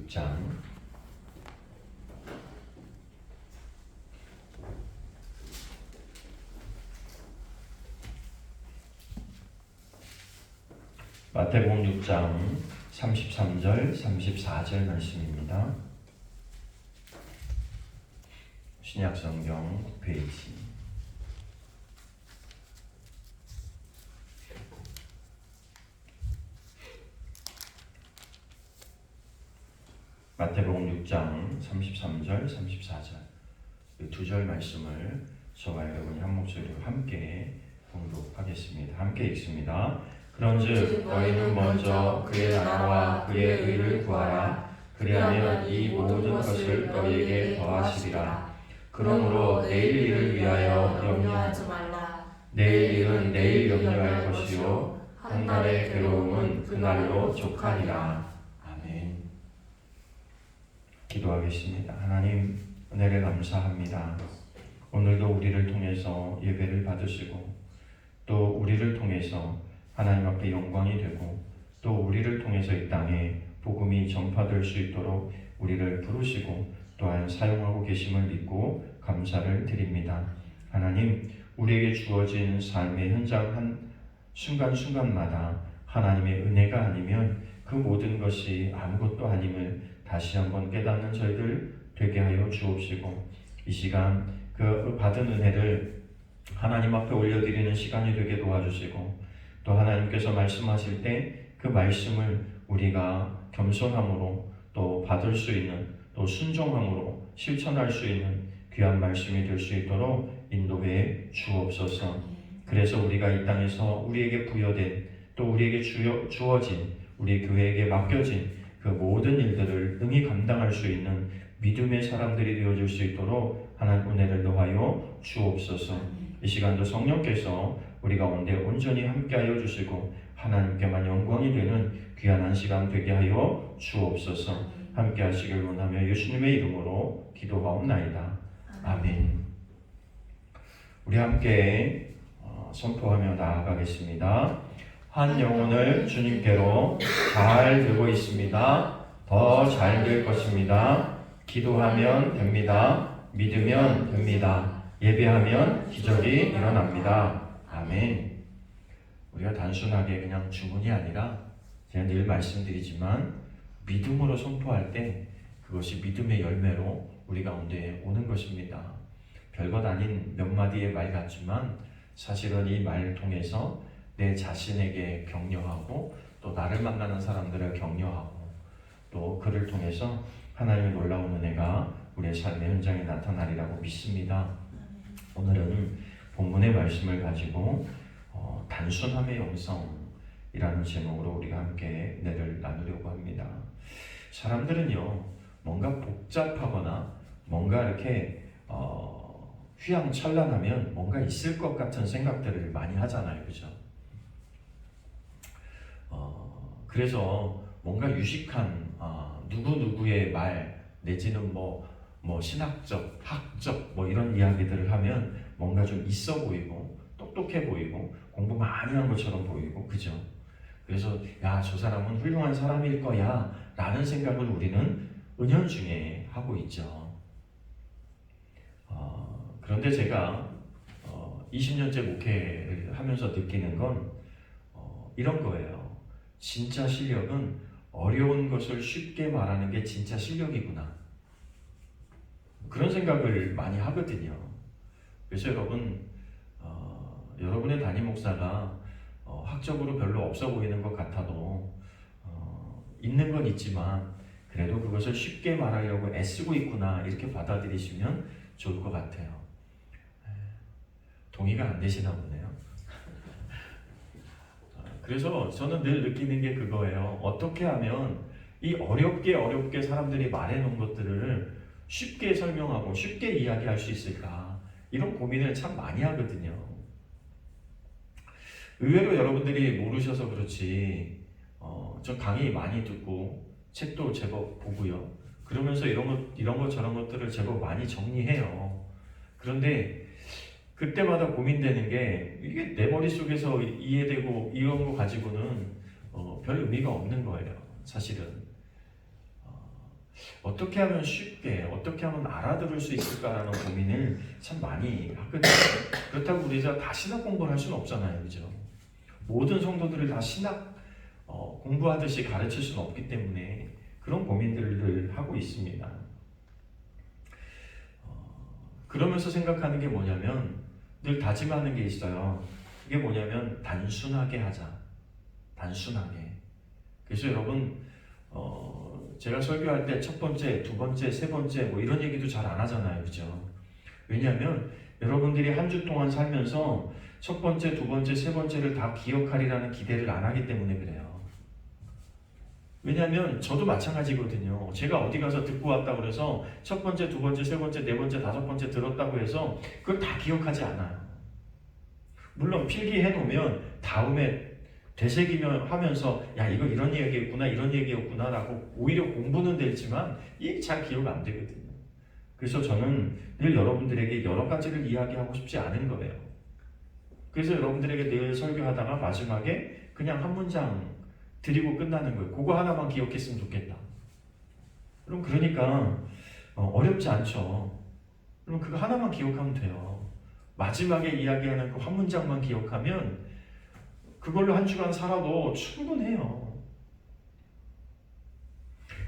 6장 마태복음 6장 33절 34절 말씀입니다. 신약성경 9페이지. 마태복음 6장 33절 34절 이 두 절 말씀을 저와 여러분이 한 목소리로 함께 봉독하겠습니다. 함께 읽습니다. 그런즉 너희는 먼저 그의 나라와 그의 의를 구하라. 그리하면 이 모든 것을 너희에게 더하시리라. 그러므로 내일 일을 위하여 염려하지 말라. 내일 일은 내일 염려할 것이요 한 날의 괴로움은 그날로 족하리라. 아멘. 기도하겠습니다. 하나님, 은혜를 감사합니다. 오늘도 우리를 통해서 예배를 받으시고 또 우리를 통해서 하나님 앞에 영광이 되고 또 우리를 통해서 이 땅에 복음이 전파될 수 있도록 우리를 부르시고 또한 사용하고 계심을 믿고 감사를 드립니다. 하나님, 우리에게 주어진 삶의 현장 한 순간순간마다 하나님의 은혜가 아니면 그 모든 것이 아무것도 아님을 다시 한번 깨닫는 저희들 되게 하여 주옵시고 이 시간 그 받은 은혜를 하나님 앞에 올려드리는 시간이 되게 도와주시고 또 하나님께서 말씀하실 때 그 말씀을 우리가 겸손함으로 또 받을 수 있는 또 순종함으로 실천할 수 있는 귀한 말씀이 될 수 있도록 인도해 주옵소서. 그래서 우리가 이 땅에서 우리에게 부여된 또 우리에게 주어진 우리 교회에게 맡겨진 그 모든 일들을 능히 감당할 수 있는 믿음의 사람들이 되어줄 수 있도록 하나님 은혜를 더하여 주옵소서. 이 시간도 성령께서 우리 가운데 온전히 함께하여 주시고 하나님께만 영광이 되는 귀한 한 시간 되게 하여 주옵소서. 함께 하시길 원하며 예수님의 이름으로 기도하옵나이다. 아멘. 우리 함께 선포하며 나아가겠습니다. 한 영혼을 주님께로 잘 들고 있습니다. 더 잘 될 것입니다. 기도하면 됩니다. 믿으면 됩니다. 예배하면 기적이 일어납니다. 아멘. 우리가 단순하게 그냥 주문이 아니라 제가 늘 말씀드리지만 믿음으로 선포할 때 그것이 믿음의 열매로 우리 가운데 오는 것입니다. 별것 아닌 몇 마디의 말 같지만 사실은 이 말을 통해서 내 자신에게 격려하고 또 나를 만나는 사람들을 격려하고 또 그를 통해서 하나님의 놀라운 은혜가 우리의 삶의 현장에 나타나리라고 믿습니다. 오늘은 본문의 말씀을 가지고 단순함의 영성이라는 제목으로 우리가 함께 은혜를 나누려고 합니다. 사람들은요, 뭔가 복잡하거나 뭔가 이렇게 휘황찬란하면 뭔가 있을 것 같은 생각들을 많이 하잖아요, 그죠? 그래서 뭔가 유식한 누구누구의 말 내지는 뭐 신학적, 학적 이런 이야기들을 하면 뭔가 좀 있어 보이고 똑똑해 보이고 공부 많이 한 것처럼 보이고 그죠? 그래서 야, 저 사람은 훌륭한 사람일 거야 라는 생각을 우리는 은연중에 하고 있죠. 그런데 제가 20년째 목회를 하면서 느끼는 건 이런 거예요. 진짜 실력은 어려운 것을 쉽게 말하는 게 진짜 실력이구나. 그런 생각을 많이 하거든요. 그래서 여러분의 담임 목사가 학적으로 별로 없어 보이는 것 같아도 있는 건 있지만 그래도 그것을 쉽게 말하려고 애쓰고 있구나 이렇게 받아들이시면 좋을 것 같아요. 동의가 안 되시나 보네요. 그래서 저는 늘 느끼는 게 그거예요. 어떻게 하면 이 어렵게 사람들이 말해놓은 것들을 쉽게 설명하고 쉽게 이야기할 수 있을까? 이런 고민을 참 많이 하거든요. 의외로 여러분들이 모르셔서 그렇지 저 강의 많이 듣고 책도 제법 보고요. 그러면서 이런 것 저런 것들을 제법 많이 정리해요. 그런데 그때마다 고민되는 게 이게 내 머릿속에서 이해되고 이런 거 가지고는 별 의미가 없는 거예요. 사실은 어떻게 하면 쉽게, 어떻게 하면 알아들을 수 있을까라는 고민을 참 많이 하거든요. 그렇다고 우리가 다 신학 공부를 할 수는 없잖아요, 그죠? 모든 성도들을 다 신학 공부하듯이 가르칠 수는 없기 때문에 그런 고민들을 하고 있습니다. 그러면서 생각하는 게 뭐냐면 늘 다짐하는 게 있어요. 그게 뭐냐면 단순하게 하자. 단순하게. 그래서 여러분 제가 설교할 때 첫 번째, 두 번째, 세 번째 뭐 이런 얘기도 잘 안 하잖아요. 그죠? 왜냐하면 여러분들이 한 주 동안 살면서 첫 번째, 두 번째, 세 번째를 다 기억하리라는 기대를 안 하기 때문에 그래요. 왜냐하면 저도 마찬가지거든요. 제가 어디 가서 듣고 왔다고 그래서 첫 번째, 두 번째, 세 번째, 네 번째, 다섯 번째 들었다고 해서 그걸 다 기억하지 않아요. 물론 필기해 놓으면 다음에 되새기면 하면서 야 이거 이런 얘기였구나 이런 얘기였구나 라고 오히려 공부는 되지만 이게 잘 기억 안 되거든요. 그래서 저는 늘 여러분들에게 여러 가지를 이야기하고 싶지 않은 거예요. 그래서 여러분들에게 늘 설교하다가 마지막에 그냥 한 문장 드리고 끝나는 거예요. 그거 하나만 기억했으면 좋겠다. 그럼 그러니까 어렵지 않죠. 그럼 그거 하나만 기억하면 돼요. 마지막에 이야기하는 그 한 문장만 기억하면 그걸로 한 주간 살아도 충분해요.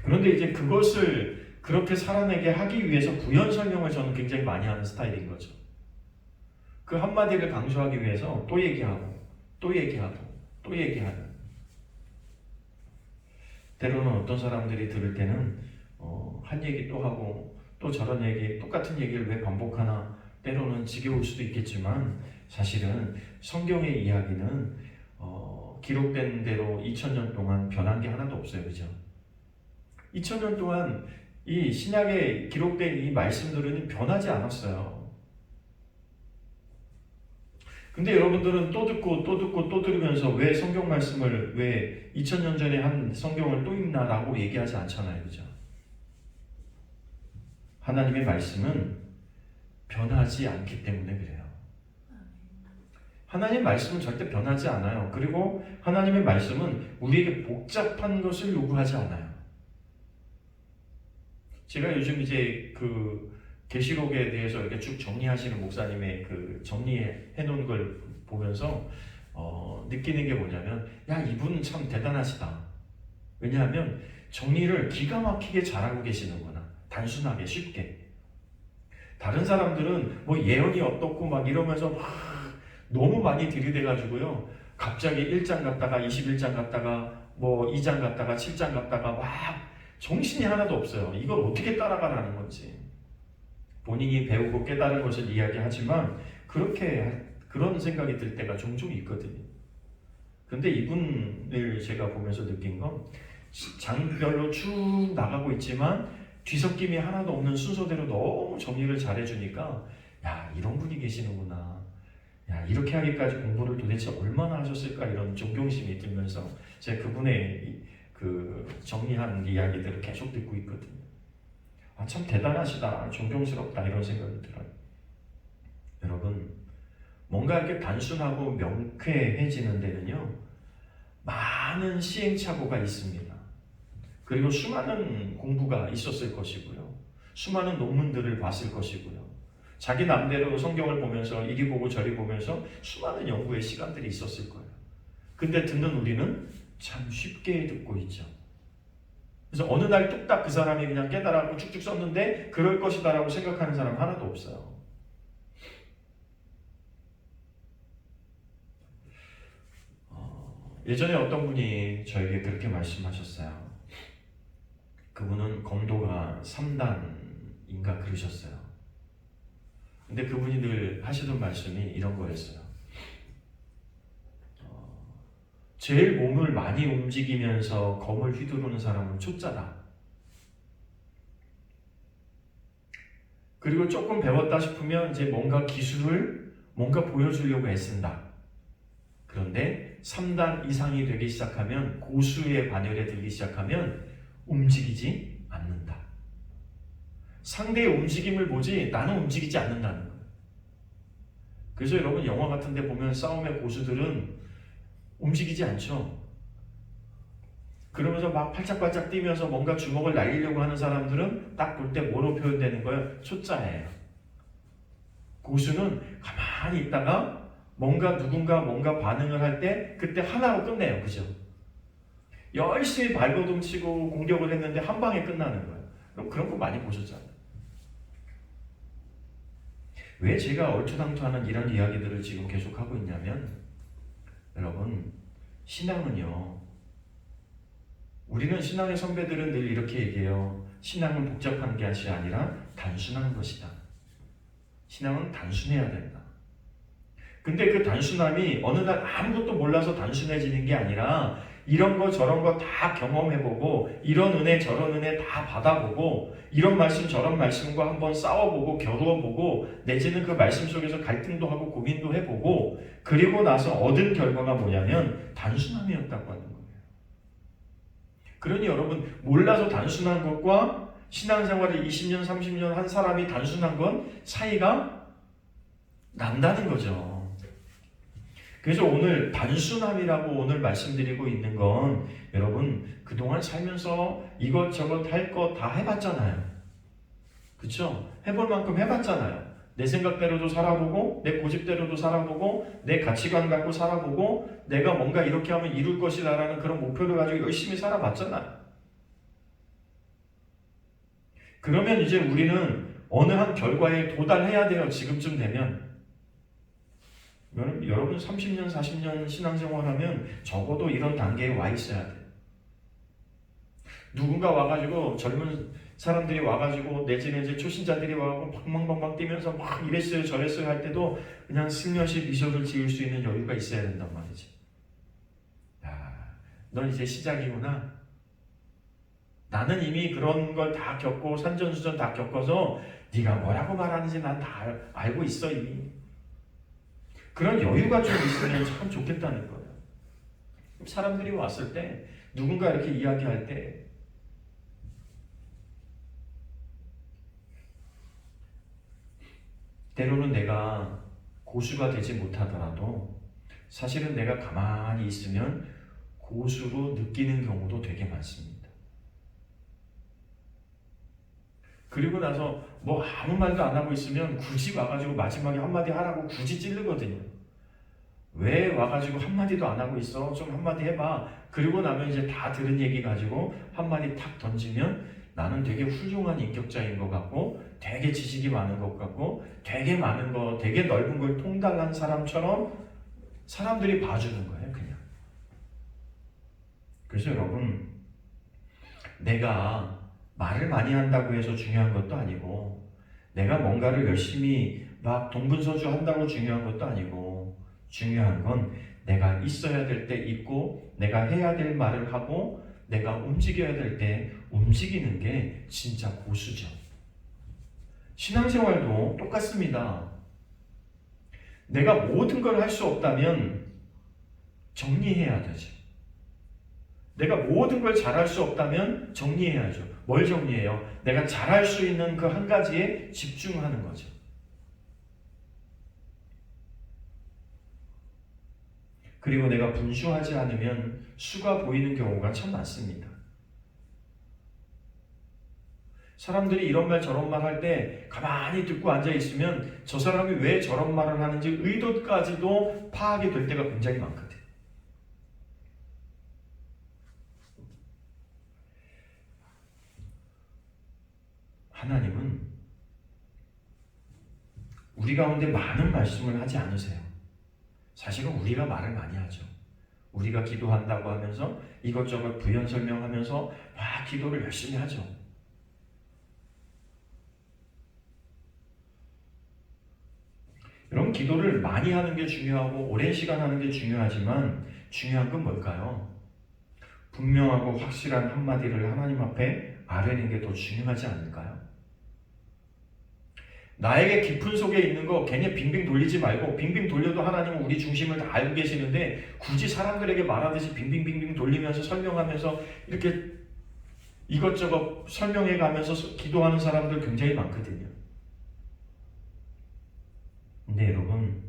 그런데 이제 그것을 그렇게 살아내게 하기 위해서 부연 설명을 저는 굉장히 많이 하는 스타일인 거죠. 그 한마디를 강조하기 위해서 또 얘기하고 또 얘기하고 또 얘기하는. 때로는 어떤 사람들이 들을 때는 한 얘기 또 하고 또 저런 얘기, 똑같은 얘기를 왜 반복하나 때로는 지겨울 수도 있겠지만 사실은 성경의 이야기는 기록된 대로 2000년 동안 변한 게 하나도 없어요. 그죠? 2000년 동안 이 신약에 기록된 이 말씀들은 변하지 않았어요. 근데 여러분들은 또 듣고 또 듣고 또 들으면서 왜 성경 말씀을 왜 2000년 전에 한 성경을 또 읽나라고 얘기하지 않잖아요. 그죠? 하나님의 말씀은 변하지 않기 때문에 그래요. 하나님의 말씀은 절대 변하지 않아요. 그리고 하나님의 말씀은 우리에게 복잡한 것을 요구하지 않아요. 제가 요즘 이제 그 계시록에 대해서 이렇게 쭉 정리하시는 목사님의 그 정리해 놓은 걸 보면서 느끼는 게 뭐냐면 야 이분은 참 대단하시다. 왜냐하면 정리를 기가 막히게 잘하고 계시는구나. 단순하게 쉽게. 다른 사람들은 뭐 예언이 어떻고 막 이러면서 막 너무 많이 들이대가지고요. 갑자기 1장 갔다가 21장 갔다가 뭐 2장 갔다가 7장 갔다가 막 정신이 하나도 없어요. 이걸 어떻게 따라가라는 건지. 본인이 배우고 깨달은 것을 이야기하지만 그런 생각이 들 때가 종종 있거든요. 근데 이분을 제가 보면서 느낀 건 장별로 쭉 나가고 있지만 뒤섞임이 하나도 없는 순서대로 너무 정리를 잘해주니까 야 이런 분이 계시는구나. 야 이렇게 하기까지 공부를 도대체 얼마나 하셨을까 이런 존경심이 들면서 제가 그분의 그 정리한 이야기들을 계속 듣고 있거든요. 아, 참 대단하시다, 존경스럽다 이런 생각이 들어요. 여러분 뭔가 이렇게 단순하고 명쾌해지는 데는요 많은 시행착오가 있습니다. 그리고 수많은 공부가 있었을 것이고요. 수많은 논문들을 봤을 것이고요. 자기 남대로 성경을 보면서 이리 보고 저리 보면서 수많은 연구의 시간들이 있었을 거예요. 근데 듣는 우리는 참 쉽게 듣고 있죠. 그래서 어느 날 뚝딱 그 사람이 그냥 깨달았고 쭉쭉 썼는데 그럴 것이다 라고 생각하는 사람 하나도 없어요. 예전에 어떤 분이 저에게 그렇게 말씀하셨어요. 그분은 검도가 3단인가 그러셨어요. 근데 그분이 늘 하시던 말씀이 이런 거였어요. 제일 몸을 많이 움직이면서 검을 휘두르는 사람은 초짜다. 그리고 조금 배웠다 싶으면 이제 뭔가 기술을 뭔가 보여주려고 애쓴다. 그런데 3단 이상이 되기 시작하면 고수의 반열에 들기 시작하면 움직이지 않는다. 상대의 움직임을 보지 나는 움직이지 않는다는 거예요. 그래서 여러분 영화 같은 데 보면 싸움의 고수들은 움직이지 않죠. 그러면서 막 팔짝팔짝 뛰면서 뭔가 주먹을 날리려고 하는 사람들은 딱 볼 때 뭐로 표현되는 거예요? 초짜예요. 고수는 가만히 있다가 누군가 뭔가 반응을 할 때 그때 하나로 끝내요. 그죠? 열심히 발버둥 치고 공격을 했는데 한 방에 끝나는 거예요. 그럼 그런 거 많이 보셨잖아요. 왜 제가 얼토당토하는 이런 이야기들을 지금 계속 하고 있냐면, 여러분, 신앙은요, 우리는 신앙의 선배들은 늘 이렇게 얘기해요. 신앙은 복잡한 것이 아니라 단순한 것이다. 신앙은 단순해야 된다. 근데 그 단순함이 어느 날 아무것도 몰라서 단순해지는 게 아니라 이런 거 저런 거 다 경험해보고 이런 은혜 저런 은혜 다 받아보고 이런 말씀 저런 말씀과 한번 싸워보고 겨루어보고 내지는 그 말씀 속에서 갈등도 하고 고민도 해보고 그리고 나서 얻은 결과가 뭐냐면 단순함이었다고 하는 거예요. 그러니 여러분, 몰라서 단순한 것과 신앙생활을 20년 30년 한 사람이 단순한 건 차이가 난다는 거죠. 그래서 오늘 단순함이라고 오늘 말씀드리고 있는 건, 여러분 그동안 살면서 이것저것 할 거 다 해봤잖아요. 그쵸? 해볼 만큼 해봤잖아요. 내 생각대로도 살아보고 내 고집대로도 살아보고 내 가치관 갖고 살아보고 내가 뭔가 이렇게 하면 이룰 것이다 라는 그런 목표를 가지고 열심히 살아봤잖아요. 그러면 이제 우리는 어느 한 결과에 도달해야 돼요. 지금쯤 되면. 여러분 30년 40년 신앙생활하면 적어도 이런 단계에 와 있어야 돼요. 누군가 와가지고 젊은 사람들이 와가지고 내지는 이제 초신자들이 와가지고 방방방방 뛰면서 막 이랬어요 저랬어요 할 때도 그냥 슬며시 미소를 지을 수 있는 여유가 있어야 된단 말이지. 야, 넌 이제 시작이구나. 나는 이미 그런 걸 다 겪고 산전수전 다 겪어서 네가 뭐라고 말하는지 난 다 알고 있어 이미. 그런 여유가 좀 있으면 참 좋겠다는 거예요. 사람들이 왔을 때 누군가 이렇게 이야기할 때 때로는 내가 고수가 되지 못하더라도 사실은 내가 가만히 있으면 고수로 느끼는 경우도 되게 많습니다. 그리고 나서 뭐 아무 말도 안 하고 있으면 굳이 와가지고 마지막에 한마디 하라고 굳이 찌르거든요. 왜 와가지고 한마디도 안 하고 있어? 좀 한마디 해봐. 그리고 나면 이제 다 들은 얘기 가지고 한마디 탁 던지면 나는 되게 훌륭한 인격자인 것 같고 되게 지식이 많은 것 같고 되게 많은 거, 되게 넓은 걸 통달한 사람처럼 사람들이 봐주는 거예요, 그냥. 그래서 여러분, 내가 말을 많이 한다고 해서 중요한 것도 아니고 내가 뭔가를 열심히 막 동분서주 한다고 중요한 것도 아니고 중요한 건 내가 있어야 될 때 있고 내가 해야 될 말을 하고 내가 움직여야 될 때 움직이는 게 진짜 고수죠. 신앙생활도 똑같습니다. 내가 모든 걸 할 수 없다면 정리해야 되죠. 내가 모든 걸 잘할 수 없다면 정리해야죠. 뭘 정리해요? 내가 잘할 수 있는 그 한 가지에 집중하는 거죠. 그리고 내가 분수하지 않으면 수가 보이는 경우가 참 많습니다. 사람들이 이런 말 저런 말 할 때 가만히 듣고 앉아 있으면 저 사람이 왜 저런 말을 하는지 의도까지도 파악이 될 때가 굉장히 많거든. 하나님은 우리 가운데 많은 말씀을 하지 않으세요. 사실은 우리가 말을 많이 하죠. 우리가 기도한다고 하면서 이것저것 부연 설명하면서 막 기도를 열심히 하죠. 여러분, 기도를 많이 하는 게 중요하고 오랜 시간 하는 게 중요하지만 중요한 건 뭘까요? 분명하고 확실한 한마디를 하나님 앞에 아뢰는 게 더 중요하지 않을까요? 나에게 깊은 속에 있는 거 괜히 빙빙 돌리지 말고, 빙빙 돌려도 하나님은 우리 중심을 다 알고 계시는데 굳이 사람들에게 말하듯이 빙빙빙빙 돌리면서 설명하면서 이렇게 이것저것 설명해 가면서 기도하는 사람들 굉장히 많거든요. 근데 여러분,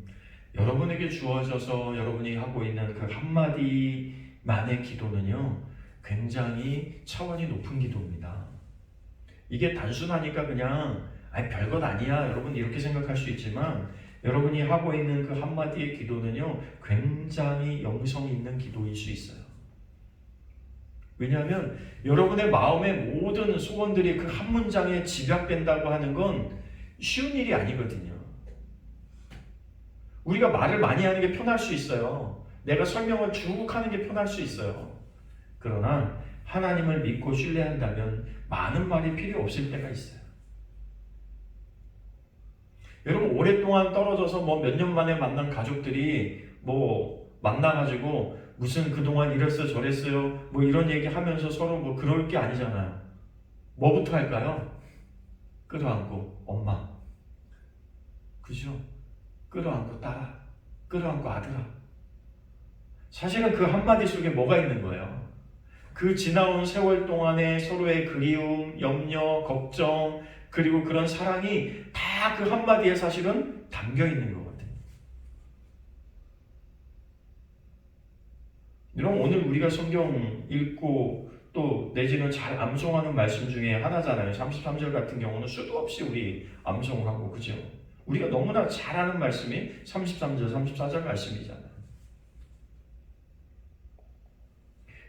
여러분에게 주어져서 여러분이 하고 있는 그 한마디만의 기도는요, 굉장히 차원이 높은 기도입니다. 이게 단순하니까 그냥 별것 아니야 여러분 이렇게 생각할 수 있지만 여러분이 하고 있는 그 한마디의 기도는요 굉장히 영성이 있는 기도일 수 있어요. 왜냐하면 여러분의 마음의 모든 소원들이 그 한 문장에 집약된다고 하는 건 쉬운 일이 아니거든요. 우리가 말을 많이 하는 게 편할 수 있어요. 내가 설명을 쭉 하는 게 편할 수 있어요. 그러나 하나님을 믿고 신뢰한다면 많은 말이 필요 없을 때가 있어요. 여러분 오랫동안 떨어져서 몇 년 만에 만난 가족들이 만나가지고 무슨 그동안 이랬어 저랬어요 이런 얘기 하면서 서로 그럴 게 아니잖아요. 뭐부터 할까요? 끌어안고 엄마, 그죠? 끌어안고 딸아, 끌어안고 아들아. 사실은 그 한마디 속에 뭐가 있는 거예요? 그 지나온 세월 동안의 서로의 그리움, 염려, 걱정 그리고 그런 사랑이 다 그 한마디에 사실은 담겨 있는 거거든요. 여러분 오늘 우리가 성경 읽고 또 내지는 잘 암송하는 말씀 중에 하나잖아요. 33절 같은 경우는 수도 없이 우리 암송하고 그죠? 우리가 너무나 잘 아는 말씀이 33절, 34절 말씀이잖아요.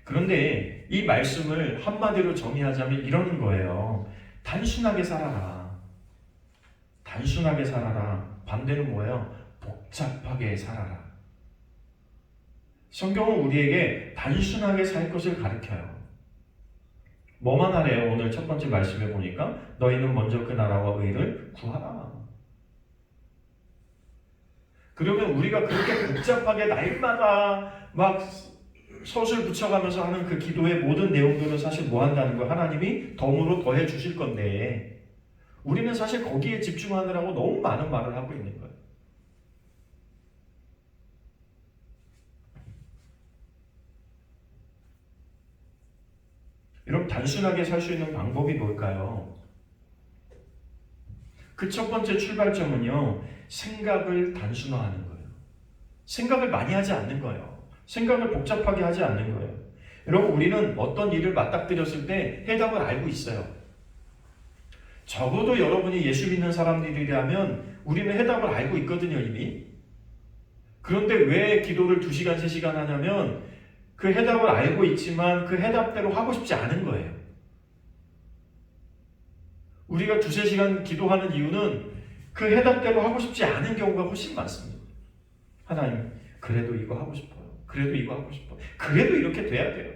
그런데 이 말씀을 한마디로 정의하자면 이러는 거예요. 단순하게 살아라. 단순하게 살아라. 반대는 뭐예요? 복잡하게 살아라. 성경은 우리에게 단순하게 살 것을 가르쳐요. 뭐만 하래요? 오늘 첫 번째 말씀에 보니까 너희는 먼저 그 나라와 의를 구하라. 그러면 우리가 그렇게 복잡하게 날마다 서술 붙여가면서 하는 그 기도의 모든 내용들은 사실 뭐 한다는 거예요? 하나님이 덤으로 더해 주실 건데 우리는 사실 거기에 집중하느라고 너무 많은 말을 하고 있는 거예요. 여러분 단순하게 살 수 있는 방법이 뭘까요? 그 첫 번째 출발점은요. 생각을 단순화하는 거예요. 생각을 많이 하지 않는 거예요. 생각을 복잡하게 하지 않는 거예요. 여러분 우리는 어떤 일을 맞닥뜨렸을 때 해답을 알고 있어요. 적어도 여러분이 예수 믿는 사람들이라면 우리는 해답을 알고 있거든요 이미. 그런데 왜 기도를 2시간, 3시간 하냐면 그 해답을 알고 있지만 그 해답대로 하고 싶지 않은 거예요. 우리가 2-3시간 기도하는 이유는 그 해답대로 하고 싶지 않은 경우가 훨씬 많습니다. 하나님 그래도 이거 하고 싶어요. 그래도 이거 하고 싶어요. 그래도 이렇게 돼야 돼요.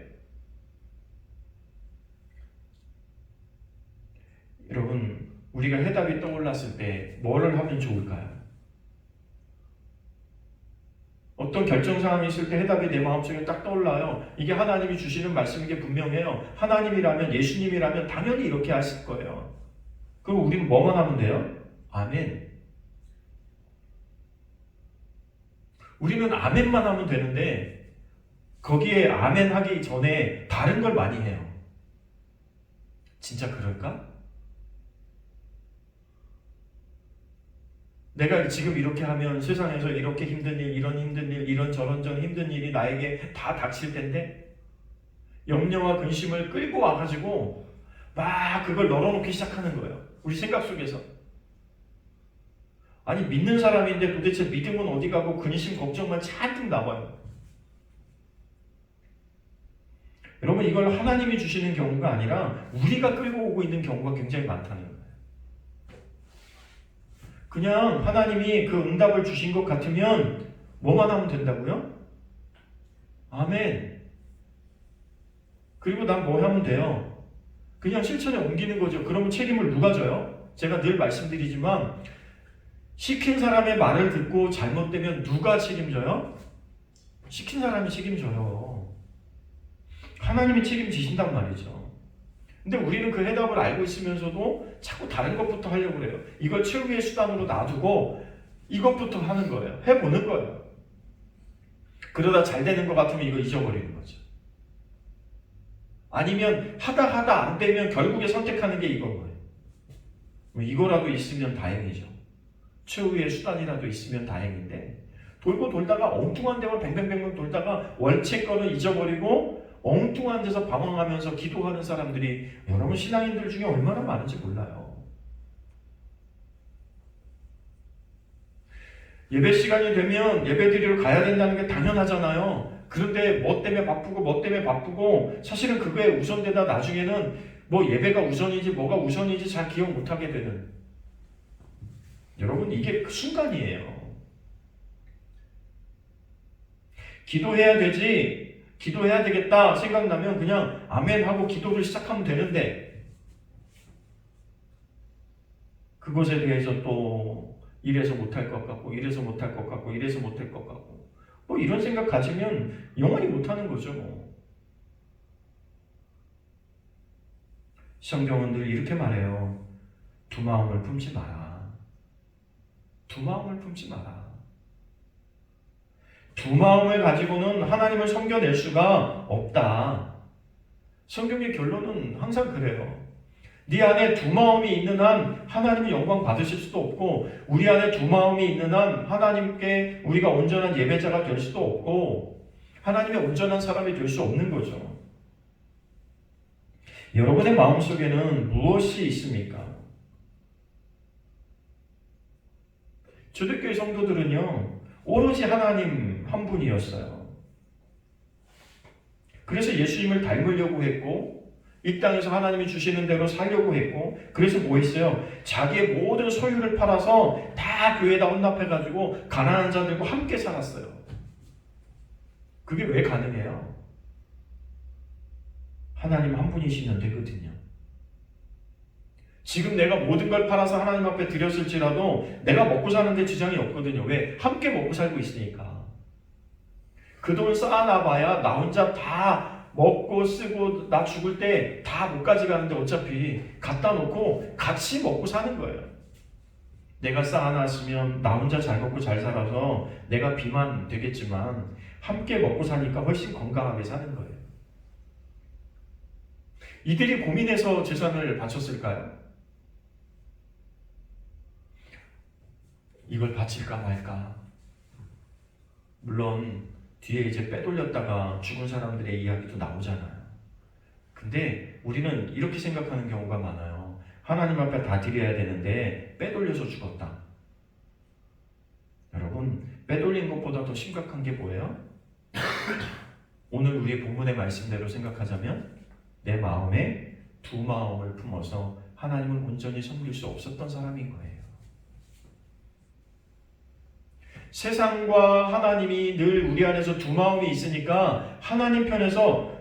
여러분 우리가 해답이 떠올랐을 때 뭐를 하면 좋을까요? 어떤 결정 상황이 있을 때 해답이 내 마음속에 딱 떠올라요. 이게 하나님이 주시는 말씀인 게 분명해요. 하나님이라면 예수님이라면 당연히 이렇게 하실 거예요. 그럼 우리는 뭐만 하면 돼요? 아멘. 우리는 아멘만 하면 되는데 거기에 아멘 하기 전에 다른 걸 많이 해요. 진짜 그럴까? 내가 지금 이렇게 하면 세상에서 이렇게 힘든 일, 이런 힘든 일, 이런 저런 힘든 일이 나에게 다 닥칠 텐데 염려와 근심을 끌고 와가지고 막 그걸 널어놓기 시작하는 거예요. 우리 생각 속에서. 아니 믿는 사람인데 도대체 믿음은 어디 가고 근심, 걱정만 잔뜩 나와요. 여러분 이걸 하나님이 주시는 경우가 아니라 우리가 끌고 오고 있는 경우가 굉장히 많다는 거예요. 그냥 하나님이 그 응답을 주신 것 같으면 뭐만 하면 된다고요? 아멘. 그리고 난 뭐 하면 돼요? 그냥 실천에 옮기는 거죠. 그러면 책임을 누가 져요? 제가 늘 말씀드리지만 시킨 사람의 말을 듣고 잘못되면 누가 책임져요? 시킨 사람이 책임져요. 하나님이 책임지신단 말이죠. 근데 우리는 그 해답을 알고 있으면서도 자꾸 다른 것부터 하려고 그래요. 이걸 최후의 수단으로 놔두고 이것부터 하는 거예요. 해보는 거예요. 그러다 잘 되는 것 같으면 이거 잊어버리는 거죠. 아니면 하다 안 되면 결국에 선택하는 게 이건 거예요. 이거라도 있으면 다행이죠. 최후의 수단이라도 있으면 다행인데 돌고 돌다가 엉뚱한 데만 뱅뱅뱅뱅 돌다가 원체 거는 잊어버리고 엉뚱한 데서 방황하면서 기도하는 사람들이 여러분 신앙인들 중에 얼마나 많은지 몰라요. 예배 시간이 되면 예배 드리러 가야 된다는 게 당연하잖아요. 그런데 뭐 때문에 바쁘고 사실은 그거에 우선되다 나중에는 뭐 예배가 우선인지 뭐가 우선인지 잘 기억 못하게 되는, 여러분 이게 그 순간이에요. 기도해야 되겠다 생각나면 그냥 아멘 하고 기도를 시작하면 되는데, 그것에 대해서 또 이래서 못할 것 같고 이래서 못할 것 같고 이래서 못할 것 같고 뭐 이런 생각 가지면 영원히 못하는 거죠. 성경은 늘 이렇게 말해요. 두 마음을 품지 마라. 두 마음을 품지 마라. 두 마음을 가지고는 하나님을 섬겨낼 수가 없다. 성경의 결론은 항상 그래요. 네 안에 두 마음이 있는 한 하나님의 영광 받으실 수도 없고, 우리 안에 두 마음이 있는 한 하나님께 우리가 온전한 예배자가 될 수도 없고, 하나님의 온전한 사람이 될 수 없는 거죠. 여러분의 마음속에는 무엇이 있습니까? 초대교회 성도들은요, 오로지 하나님 한 분이었어요. 그래서 예수님을 닮으려고 했고, 이 땅에서 하나님이 주시는 대로 살려고 했고, 그래서 뭐 했어요? 자기의 모든 소유를 팔아서 다 교회에다 혼납해가지고 가난한 자들과 함께 살았어요. 그게 왜 가능해요? 하나님 한 분이시면 되거든요. 지금 내가 모든 걸 팔아서 하나님 앞에 드렸을지라도 내가 먹고 사는데 지장이 없거든요. 왜? 함께 먹고 살고 있으니까. 그 돈 쌓아놔봐야 나 혼자 다 먹고 쓰고 나 죽을 때 다 못 가져가는데 어차피 갖다 놓고 같이 먹고 사는 거예요. 내가 쌓아놨으면 나 혼자 잘 먹고 잘 살아서 내가 비만 되겠지만 함께 먹고 사니까 훨씬 건강하게 사는 거예요. 이들이 고민해서 재산을 바쳤을까요? 이걸 바칠까 말까. 물론 뒤에 이제 빼돌렸다가 죽은 사람들의 이야기도 나오잖아요. 근데 우리는 이렇게 생각하는 경우가 많아요. 하나님 앞에 다 드려야 되는데 빼돌려서 죽었다. 여러분, 빼돌린 것보다 더 심각한 게 뭐예요? 오늘 우리의 본문의 말씀대로 생각하자면 내 마음에 두 마음을 품어서 하나님을 온전히 섬길 수 없었던 사람인 거예요. 세상과 하나님이 늘 우리 안에서 두 마음이 있으니까 하나님 편에서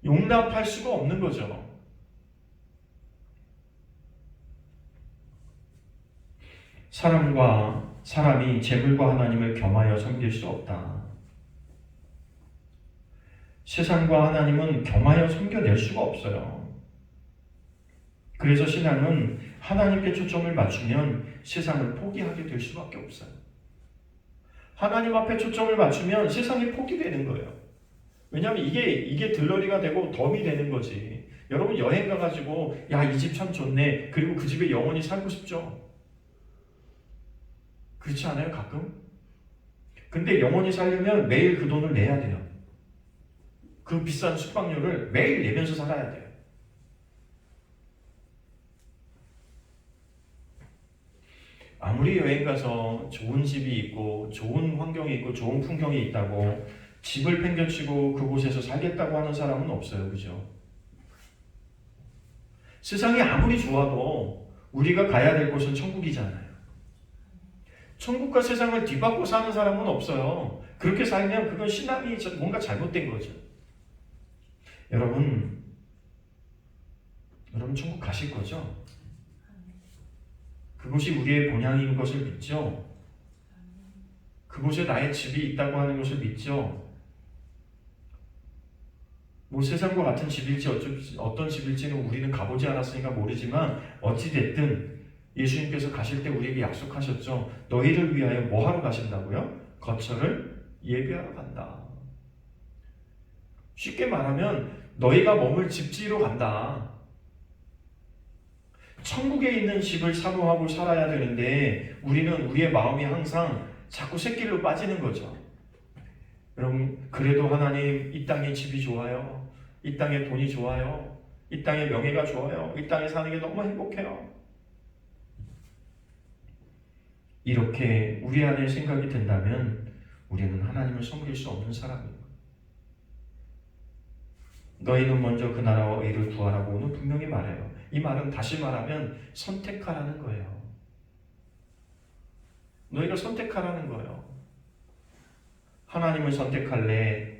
용납할 수가 없는 거죠. 사람이 재물과 하나님을 겸하여 섬길 수 없다. 세상과 하나님은 겸하여 섬겨낼 수가 없어요. 그래서 신앙은 하나님께 초점을 맞추면 세상을 포기하게 될 수밖에 없어요. 하나님 앞에 초점을 맞추면 세상이 포기되는 거예요. 왜냐하면 이게 들러리가 되고 덤이 되는 거지. 여러분 여행 가가지고 야, 이 집 참 좋네. 그리고 그 집에 영원히 살고 싶죠. 그렇지 않아요? 가끔? 근데 영원히 살려면 매일 그 돈을 내야 돼요. 그 비싼 숙박료를 매일 내면서 살아야 돼요. 아무리 여행 가서 좋은 집이 있고 좋은 환경이 있고 좋은 풍경이 있다고 집을 팽개치고 그곳에서 살겠다고 하는 사람은 없어요. 그죠? 세상이 아무리 좋아도 우리가 가야 될 곳은 천국이잖아요. 천국과 세상을 뒤바꿔 사는 사람은 없어요. 그렇게 살면 그건 신앙이 뭔가 잘못된 거죠. 여러분 천국 가실 거죠? 그곳이 우리의 본향인 것을 믿죠? 그곳에 나의 집이 있다고 하는 것을 믿죠? 뭐 세상과 같은 집일지 어떤 집일지는 우리는 가보지 않았으니까 모르지만 어찌됐든 예수님께서 가실 때 우리에게 약속하셨죠. 너희를 위하여 뭐 하러 가신다고요? 거처를 예비하러 간다. 쉽게 말하면 너희가 머물 집지로 간다. 천국에 있는 집을 사모하고 살아야 되는데 우리는 우리의 마음이 항상 자꾸 샛길로 빠지는 거죠. 여러분, 그래도 하나님 이 땅에 집이 좋아요. 이 땅에 돈이 좋아요. 이 땅에 명예가 좋아요. 이 땅에 사는 게 너무 행복해요. 이렇게 우리 안에 생각이 든다면 우리는 하나님을 섬길 수 없는 사람입니다. 너희는 먼저 그 나라와 의를 구하라고 오늘 분명히 말해요. 이 말은 다시 말하면 선택하라는 거예요. 너희가 선택하라는 거예요. 하나님을 선택할래?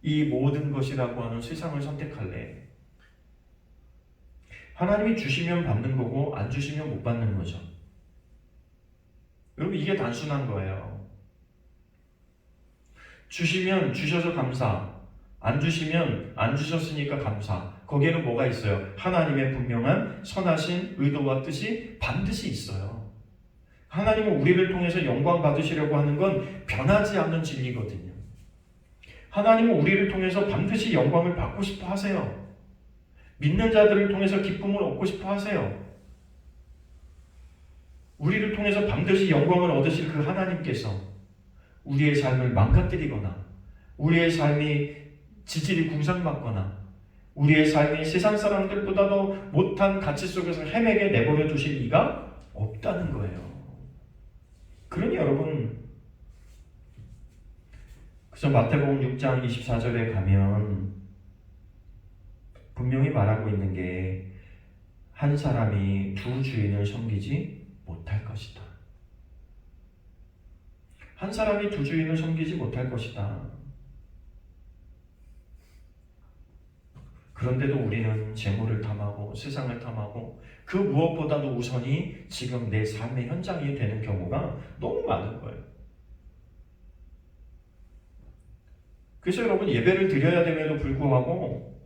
이 모든 것이라고 하는 세상을 선택할래? 하나님이 주시면 받는 거고 안 주시면 못 받는 거죠. 여러분, 이게 단순한 거예요. 주시면 주셔서 감사, 안 주시면 안 주셨으니까 감사. 거기에는 뭐가 있어요? 하나님의 분명한 선하신 의도와 뜻이 반드시 있어요. 하나님은 우리를 통해서 영광 받으시려고 하는 건 변하지 않는 진리거든요. 하나님은 우리를 통해서 반드시 영광을 받고 싶어 하세요. 믿는 자들을 통해서 기쁨을 얻고 싶어 하세요. 우리를 통해서 반드시 영광을 얻으실 그 하나님께서 우리의 삶을 망가뜨리거나 우리의 삶이 지질이 궁상맞거나 우리의 삶이 세상 사람들보다도 못한 가치 속에서 헤매게 내버려 두실 리가 없다는 거예요. 그러니 여러분, 그래서 마태복음 6장 24절에 가면 분명히 말하고 있는 게 한 사람이 두 주인을 섬기지 못할 것이다. 한 사람이 두 주인을 섬기지 못할 것이다. 그런데도 우리는 재물을 탐하고 세상을 탐하고 그 무엇보다도 우선이 지금 내 삶의 현장이 되는 경우가 너무 많은 거예요. 그래서 여러분, 예배를 드려야 됨에도 불구하고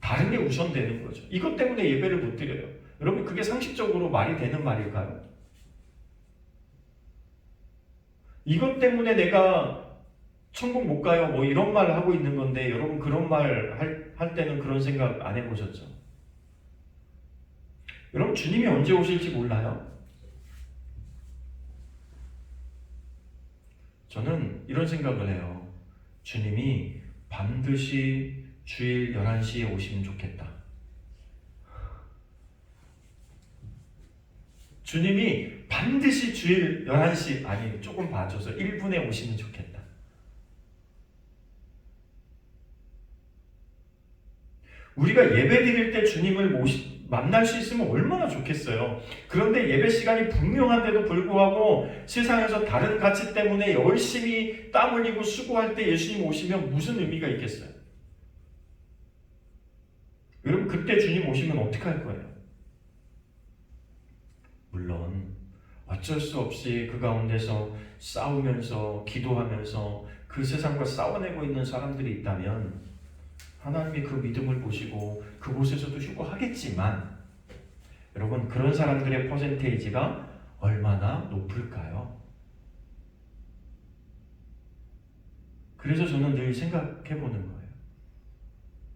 다른 게 우선되는 거죠. 이것 때문에 예배를 못 드려요. 여러분, 그게 상식적으로 말이 되는 말일까요? 이것 때문에 내가 천국 못 가요, 뭐 이런 말을 하고 있는 건데, 여러분 그런 말 할 때는 그런 생각 안 해보셨죠? 여러분, 주님이 언제 오실지 몰라요? 저는 이런 생각을 해요. 주님이 반드시 주일 11시에 오시면 좋겠다. 주님이 반드시 주일 11시, 아니 조금 봐줘서 1분에 오시면 좋겠다. 우리가 예배 드릴 때 주님을 만날 수 있으면 얼마나 좋겠어요. 그런데 예배 시간이 분명한데도 불구하고 세상에서 다른 가치 때문에 열심히 땀 흘리고 수고할 때 예수님 오시면 무슨 의미가 있겠어요? 여러분, 그때 주님 오시면 어떻게 할 거예요? 물론 어쩔 수 없이 그 가운데서 싸우면서 기도하면서 그 세상과 싸워내고 있는 사람들이 있다면 하나님이 그 믿음을 보시고 그곳에서도 휴거하겠지만, 여러분, 그런 사람들의 퍼센테이지가 얼마나 높을까요? 그래서 저는 늘 생각해 보는 거예요.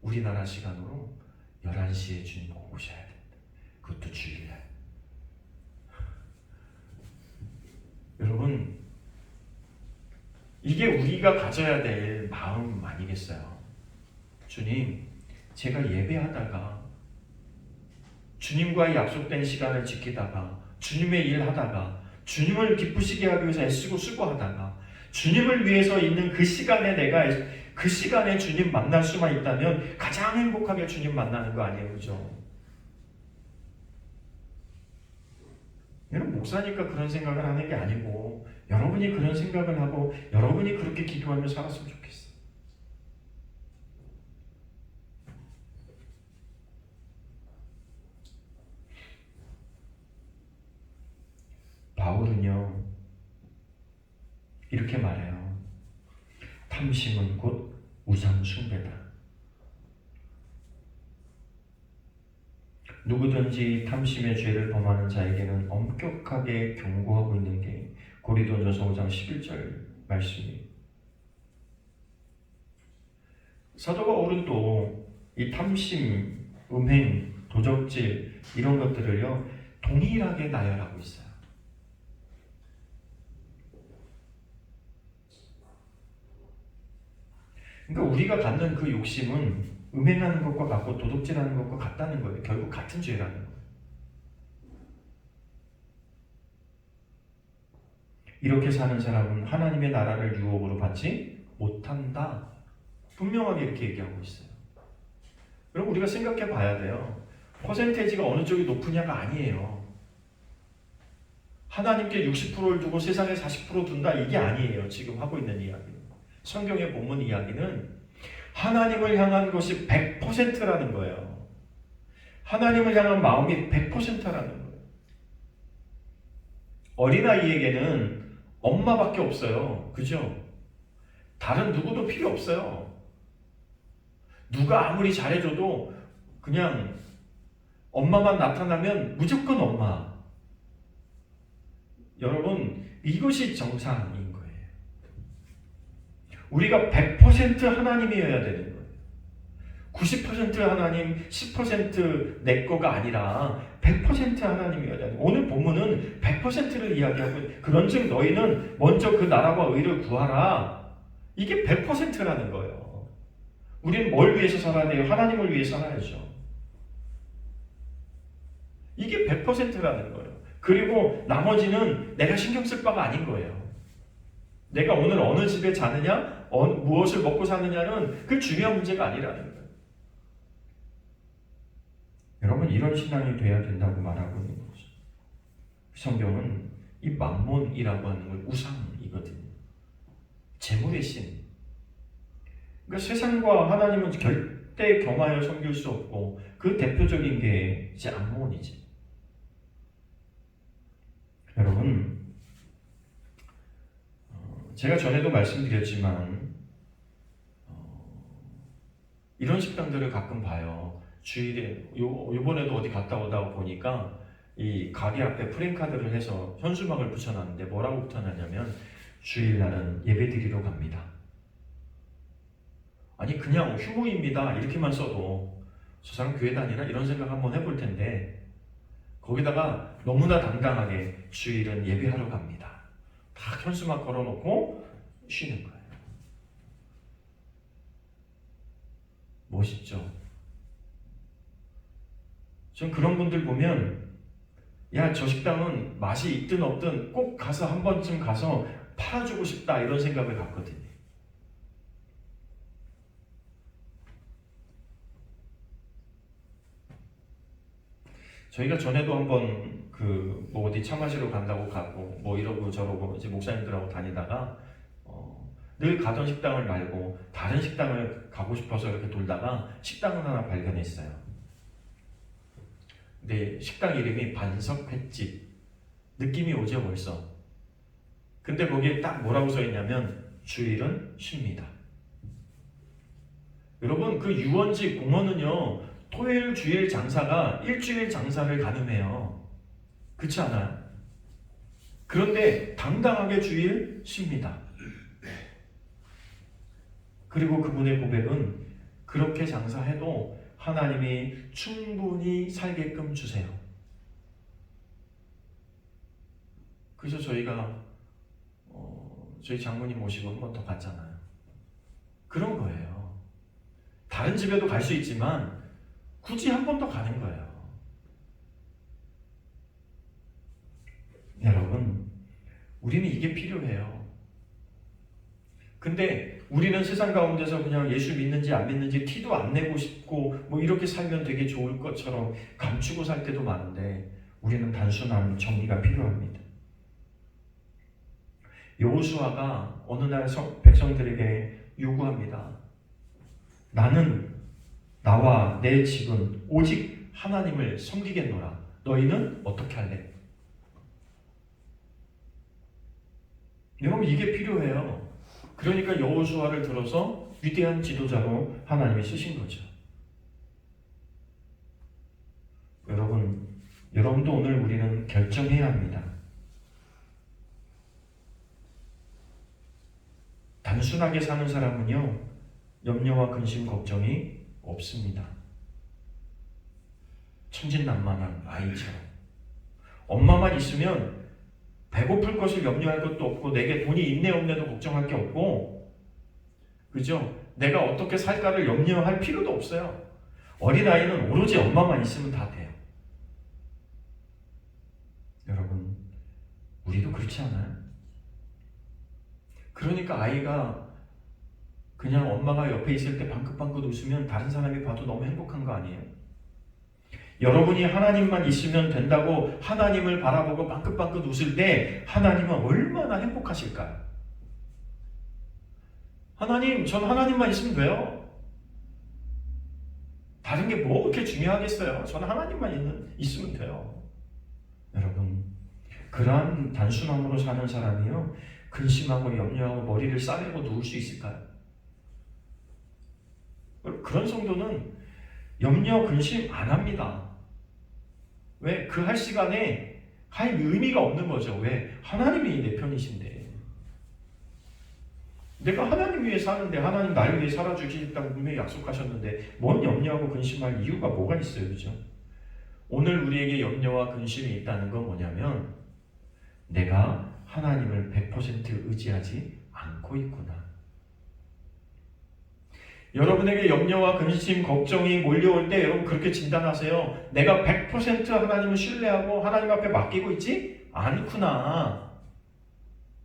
우리나라 시간으로 11시에 주님 꼭 오셔야 된다. 그것도 주일날. 여러분, 이게 우리가 가져야 될 마음 아니겠어요? 주님, 제가 예배하다가 주님과의 약속된 시간을 지키다가 주님의 일 하다가 주님을 기쁘시게 하기 위해서 애쓰고 수고하다가 주님을 위해서 있는 그 시간에 내가 그 시간에 주님 만날 수만 있다면 가장 행복하게 주님 만나는 거 아니에요, 그죠? 여러분, 목사니까 그런 생각을 하는 게 아니고 여러분이 그런 생각을 하고 여러분이 그렇게 기도하며 살았으면 좋겠어요. 바울은요, 이렇게 말해요. 탐심은 곧 우상 숭배다. 누구든지 탐심의 죄를 범하는 자에게는 엄격하게 경고하고 있는 게 고린도전서 5장 11절 말씀이에요. 사도 바울은 이 탐심, 음행, 도적질 이런 것들을요 동일하게 나열하고 있어요. 그러니까 우리가 갖는 그 욕심은 음행하는 것과 같고 도둑질하는 것과 같다는 거예요. 결국 같은 죄라는 거예요. 이렇게 사는 사람은 하나님의 나라를 유혹으로 받지 못한다. 분명하게 이렇게 얘기하고 있어요. 그럼 우리가 생각해 봐야 돼요. 퍼센테이지가 어느 쪽이 높으냐가 아니에요. 하나님께 60%를 두고 세상에 40% 둔다 이게 아니에요. 지금 하고 있는 이야기는. 성경의 본문 이야기는 하나님을 향한 것이 100%라는 거예요. 하나님을 향한 마음이 100%라는 거예요. 어린아이에게는 엄마밖에 없어요. 그죠? 다른 누구도 필요 없어요. 누가 아무리 잘해줘도 그냥 엄마만 나타나면 무조건 엄마. 여러분, 이것이 정상인 거예요. 우리가 100% 하나님이어야 되는 거예요. 90% 하나님, 10% 내 거가 아니라 100% 하나님이어야 되는 거예요. 오늘 본문은 100%를 이야기하고 그런즉 너희는 먼저 그 나라와 의를 구하라. 이게 100%라는 거예요. 우리는 뭘 위해서 살아야 돼요? 하나님을 위해 살아야죠. 이게 100%라는 거예요. 그리고 나머지는 내가 신경 쓸 바가 아닌 거예요. 내가 오늘 어느 집에 자느냐, 무엇을 먹고 사느냐는 그 중요한 문제가 아니라는 거예요. 여러분, 이런 신앙이 돼야 된다고 말하고 있는 거죠. 성경은 이 만몬이라고 하는 걸 우상이거든요. 재물의 신. 그러니까 세상과 하나님은 절대 겸하여 섬길 수 없고 그 대표적인 게 이제 암몬이지. 여러분, 제가 전에도 말씀드렸지만 이런 식당들을 가끔 봐요. 주일에 요번에도 어디 갔다 오다 보니까 이 가게 앞에 프랜카드를 해서 현수막을 붙여놨는데 뭐라고 붙여놨냐면 주일날은 예배드리러 갑니다. 아니 그냥 휴무입니다 이렇게만 써도 저 사람 교회 다니나 이런 생각 한번 해볼 텐데 거기다가 너무나 당당하게 주일은 예배하러 갑니다. 다 현수막 걸어놓고 쉬는 거예요. 멋있죠? 전 그런 분들 보면 야, 저 식당은 맛이 있든 없든 꼭 가서 한 번쯤 가서 팔아주고 싶다 이런 생각을 갖거든요. 저희가 전에도 한번 뭐 어디 차 마시러 간다고 가고 뭐 이러고 저러고 이제 목사님들하고 다니다가 늘 가던 식당을 말고 다른 식당을 가고 싶어서 이렇게 돌다가 식당을 하나 발견했어요. 근데 식당 이름이 반석 횟집. 느낌이 오죠 벌써. 근데 거기에 딱 뭐라고 써있냐면 주일은 쉽니다. 여러분 그 유원지 공원은요 토요일 주일 장사가 일주일 장사를 가늠해요. 그렇지 않아요? 그런데 당당하게 주일 쉽니다. 그리고 그분의 고백은 그렇게 장사해도 하나님이 충분히 살게끔 주세요. 그래서 저희가 저희 장모님 모시고 한 번 더 갔잖아요. 그런 거예요. 다른 집에도 갈 수 있지만 굳이 한 번 더 가는 거예요. 여러분, 우리는 이게 필요해요. 근데 우리는 세상 가운데서 그냥 예수 믿는지 안 믿는지 티도 안 내고 싶고 뭐 이렇게 살면 되게 좋을 것처럼 감추고 살 때도 많은데 우리는 단순한 정리가 필요합니다. 여호수아가 어느 날 백성들에게 요구합니다. 나는 나와 내 집은 오직 하나님을 섬기겠노라. 너희는 어떻게 할래? 여러분 이게 필요해요. 그러니까 여호수아를 들어서 위대한 지도자로 하나님이 쓰신 거죠. 여러분도 오늘 우리는 결정해야 합니다. 단순하게 사는 사람은요 염려와 근심 걱정이 없습니다. 천진난만한 아이처럼 엄마만 있으면 배고플 것을 염려할 것도 없고 내게 돈이 있네 없네도 걱정할 게 없고 그죠? 내가 어떻게 살까를 염려할 필요도 없어요. 어린아이는 오로지 엄마만 있으면 다 돼요. 여러분, 우리도 그렇지 않아요? 그러니까 아이가 그냥 엄마가 옆에 있을 때 방긋방긋 웃으면 다른 사람이 봐도 너무 행복한 거 아니에요? 여러분이 하나님만 있으면 된다고 하나님을 바라보고 방긋방긋 웃을 때 하나님은 얼마나 행복하실까요? 하나님, 전 하나님만 있으면 돼요. 다른 게 뭐 그렇게 중요하겠어요? 저는 하나님만 있으면 돼요. 여러분, 그러한 단순함으로 사는 사람이요, 근심하고 염려하고 머리를 싸매고 누울 수 있을까요? 그런 성도는 염려, 근심 안 합니다. 왜? 그 할 시간에 할 의미가 없는 거죠. 왜? 하나님이 내 편이신데. 내가 하나님 위해 사는데 하나님 나를 위해 살아주시겠다고 분명히 약속하셨는데 뭔 염려하고 근심할 이유가 뭐가 있어요, 그죠? 오늘 우리에게 염려와 근심이 있다는 건 뭐냐면 내가 하나님을 100% 의지하지 않고 있구나. 여러분에게 염려와 근심, 걱정이 몰려올 때 여러분 그렇게 진단하세요. 내가 100% 하나님을 신뢰하고 하나님 앞에 맡기고 있지 않구나.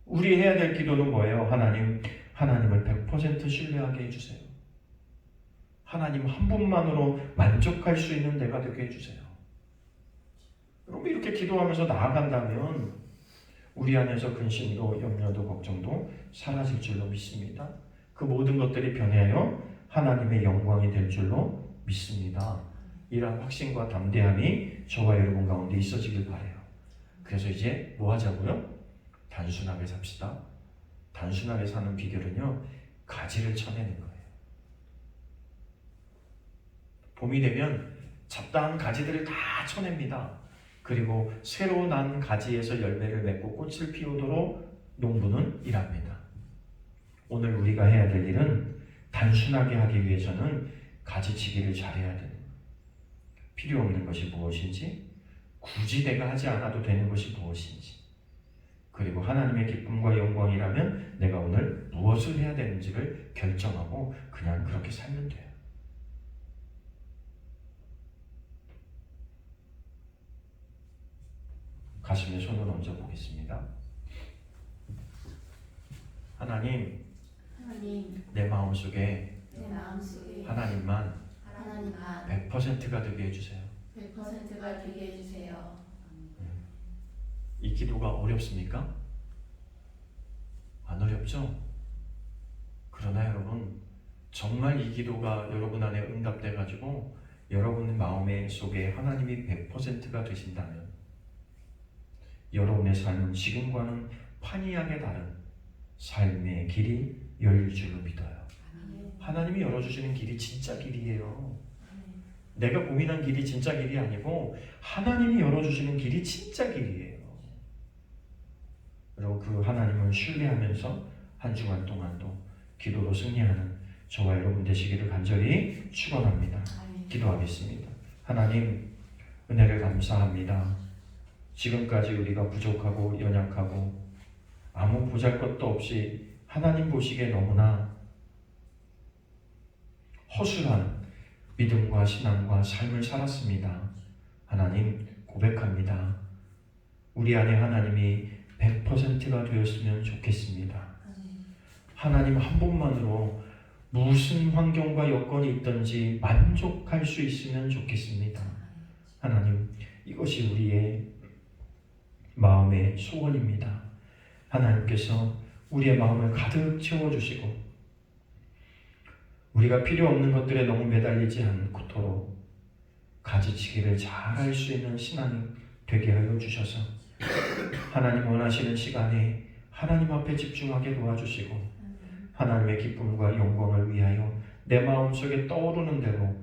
우리 해야 될 기도는 뭐예요? 하나님을 100% 신뢰하게 해주세요. 하나님 한 분만으로 만족할 수 있는 내가 되게 해주세요. 여러분 이렇게 기도하면서 나아간다면 우리 안에서 근심도 염려도 걱정도 사라질 줄로 믿습니다. 그 모든 것들이 변해요 하나님의 영광이 될 줄로 믿습니다. 이런 확신과 담대함이 저와 여러분 가운데 있어지길 바라요. 그래서 이제 뭐 하자고요? 단순하게 삽시다. 단순하게 사는 비결은요, 가지를 쳐내는 거예요. 봄이 되면 잡다한 가지들을 다 쳐냅니다. 그리고 새로 난 가지에서 열매를 맺고 꽃을 피우도록 농부는 일합니다. 오늘 우리가 해야 될 일은 단순하게 하기 위해서는 가지치기를 잘해야 되는 거예요. 필요 없는 것이 무엇인지, 굳이 내가 하지 않아도 되는 것이 무엇인지, 그리고 하나님의 기쁨과 영광이라면 내가 오늘 무엇을 해야 되는지를 결정하고 그냥 그렇게 살면 돼요. 가슴에 손을 얹어 보겠습니다. 하나님, 내 마음속에 하나님만 100%가 되게 해주세요. 100%가 되게 해주세요. 이 기도가 어렵습니까? 안 어렵죠? 그러나 여러분, 정말 이 기도가 여러분 안에 응답돼가지고 여러분 마음의 속에 하나님이 100%가 되신다면 여러분의 삶은 지금과는 판이하게 다른 삶의 길이 열릴 줄로 믿어요. 하나님이 열어주시는 길이 진짜 길이에요. 내가 고민한 길이 진짜 길이 아니고 하나님이 열어주시는 길이 진짜 길이에요. 그리고 그 하나님을 신뢰하면서 한 주간 동안도 기도로 승리하는 저와 여러분 되시기를 간절히 축원합니다. 기도하겠습니다. 하나님, 은혜를 감사합니다. 지금까지 우리가 부족하고 연약하고 아무 보잘것도 없이 하나님 보시기에 너무나 허술한 믿음과 신앙과 삶을 살았습니다. 하나님, 고백합니다. 우리 안에 하나님이 100%가 되었으면 좋겠습니다. 하나님 한 분만으로 무슨 환경과 여건이 있든지 만족할 수 있으면 좋겠습니다. 하나님, 이것이 우리의 마음의 소원입니다. 하나님께서 우리의 마음을 가득 채워주시고 우리가 필요 없는 것들에 너무 매달리지 않도록 가지치기를 잘할 수 있는 신앙이 되게 하여 주셔서 하나님 원하시는 시간에 하나님 앞에 집중하게 도와주시고 하나님의 기쁨과 영광을 위하여 내 마음속에 떠오르는 대로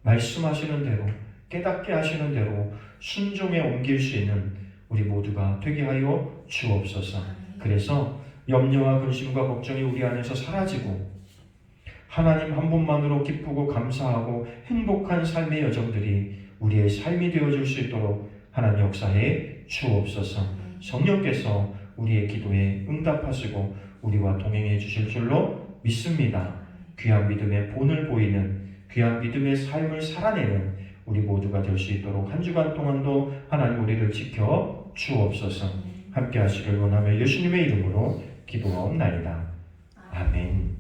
말씀하시는 대로 깨닫게 하시는 대로 순종에 옮길 수 있는 우리 모두가 되게 하여 주옵소서. 그래서 염려와 근심과 걱정이 우리 안에서 사라지고 하나님 한 분만으로 기쁘고 감사하고 행복한 삶의 여정들이 우리의 삶이 되어줄 수 있도록 하나님 역사에 주옵소서. 성령께서 우리의 기도에 응답하시고 우리와 동행해 주실 줄로 믿습니다. 귀한 믿음의 본을 보이는 귀한 믿음의 삶을 살아내는 우리 모두가 될 수 있도록 한 주간 동안도 하나님 우리를 지켜 주옵소서. 함께 하시길 원하며 예수님의 이름으로 기도하옵나이다. 아멘.